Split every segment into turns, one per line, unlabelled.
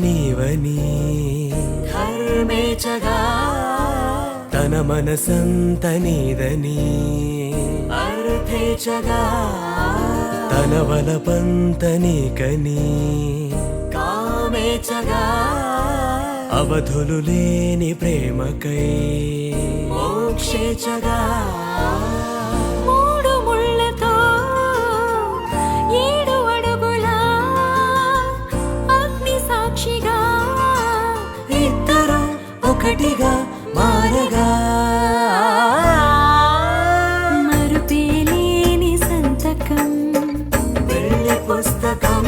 నీవని
ధర్మేచగా
తన మనసంత నీదని
అర్థేచగా
తన వలపంత నీకని
కామేచగా
అవధులు లేని ప్రేమకై
మోక్షేచగా
మూడు ముళ్ళతో 7 అడుగుల అగ్ని సాక్షిగా
ఇద్దరు ఒకటిగా మారగా
మరుపేలేని సంతకం
వెళ్ళి పుస్తకం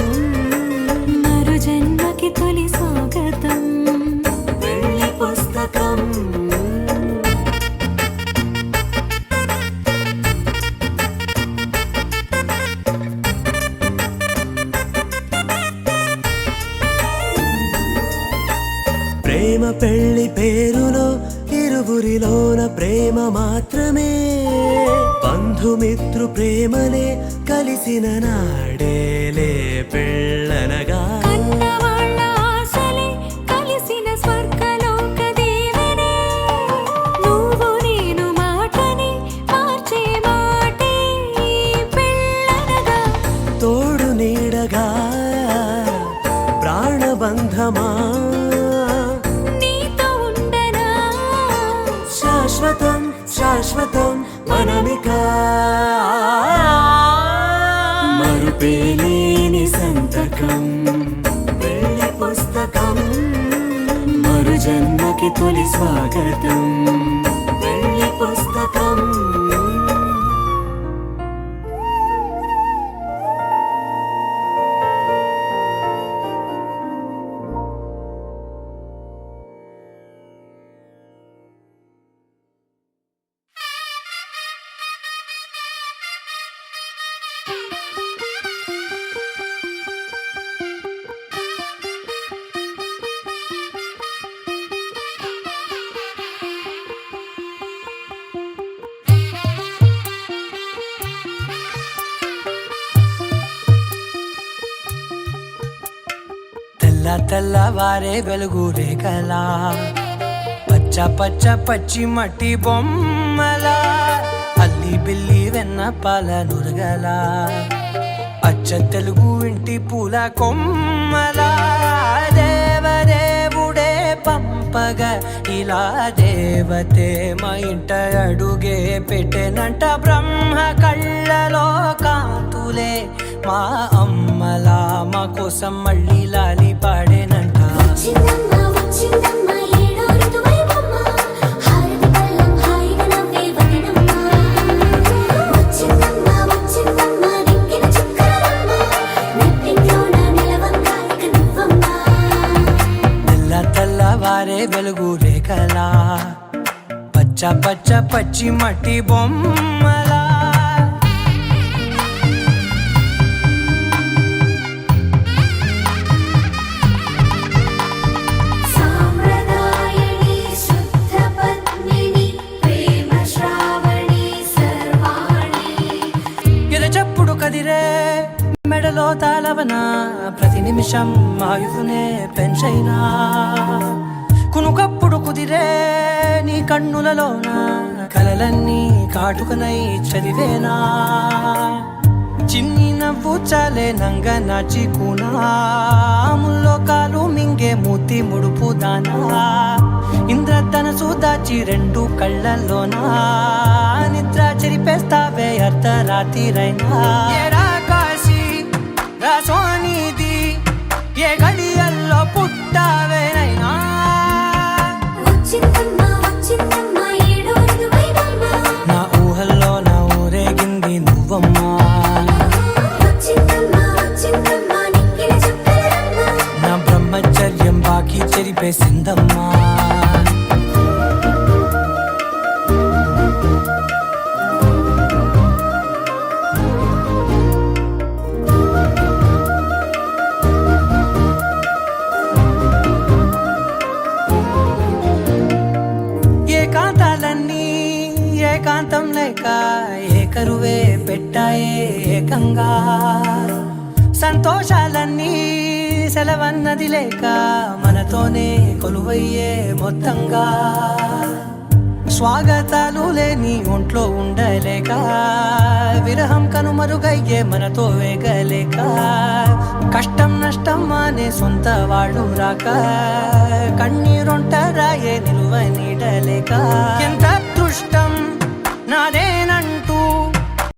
మరు జన్మకి తొలి స్వాగతం
వెళ్ళి పుస్తకం
ప్రేమ పెళ్లి పేరులో ఇరువురిలోన ప్రేమ మాత్రమే బంధుమిత్రు ప్రేమలే కలిసిన నాడేలే పెళ్ళనగా
కన్నవాళ్ళ ఆశలే కలిసిన స్వర్గలోక దేవనే నువ్వు నేను మాటని మార్చే మాటే పెళ్ళనగా
తోడు నీడగా ప్రాణబంధమా
నీతో ఉండనా
శాశ్వతం శాశ్వతం మనమిక మరుపేలేని సంతకం
వెళ్ళి పుస్తకం
మరు జన్మకి తొలి స్వాగతం
వెళ్ళి పుస్తకం
తెల్ల తెల్లవారే వెలుగు రేఖలా పచ్చ పచ్చ పచ్చి మట్టి బొమ్మలా అల్లి బిల్లి వెన్న పాల నురగలా అచ్చ తెలుగు ఇంటి పూల కొమ్మలా దేవదేవుడే పంపగా ఇలా దేవతే మా ఇంట అడుగే పెట్టెనంట బ్రహ్మ కళ్ళలో కాంతులే మా అమ్మలా మా కోసం మళ్ళీ లాలి పాడేనంట
వచ్చిందమ్మ వచ్చిందమ్మ ఏడో ఋతువైవమ్మ హారతి పళ్ళం హాయిగా నవ్వే వదనమ్మ వచ్చిందమ్మ వచ్చిందమ్మ దిక్కిన చుక్కలమ్మ నెట్టింట్లోన నిలవంగా ఇక నువ్వమ్మ
తెల్ల తెల్లవారే వెలుగు రేఖలా పచ్చ పచ్చ పచ్చి మట్టి బొమ్మలా
సాంప్రదాయని శుద్ధ పద్మిని ప్రేమ శ్రావణి సర్వాణి
ఎరచప్పుడు కదిరే మెడలో తాళవన ప్రతి నిమిషం ఆయుధునే పెంచైనా కునుకప్పుడు కుదిరే నీ కన్నులలోన కలలన్నీ కాటుకనై చదివేనా చిన్ని నవ్వు చాలే నంగ నాచి కూనాముల్లో కాలు మింగే మూతి ముడుపు దానా ఇంద్రధనసు దాచి 2 కళ్ళల్లోనా నిద్ర చెరిపేస్తావే అర్ధరాత్రిరైనా ఏరా కాశీ రా సోనిది ఏ గడియల్లో పుట్టావేనైనా
వచ్చిందమ్మ వచ్చిందమ్మ ఏడో ఋతువైవమ్మ
నా ఊహల్లో నా ఊరేగింది నువ్వమ్మా
వచ్చిందమ్మ వచ్చిందమ్మ నిక్కిన చుక్కలమ్మ
నా బ్రహ్మచర్యం బాకీ చెరిపేసిందమ్మా ఏకాంతాలన్నీ ఏకాంతం లేక ఏకరువే పెట్టాయే ఏకంగా సంతోషాలన్నీ సెలవన్నది లేక మనతోనే కొలువయ్యే మొత్తంగా స్వాగతాలు లేని ఒంట్లో ఉండలేక విరహం కనుమరుగయ్యే మనతో వేగలేక కష్టం నష్టం అనే సొంత వాళ్ళు రాక కన్నీరొంటరాయే నిలువ నీడలేక ఎంత అదృష్టం నాదే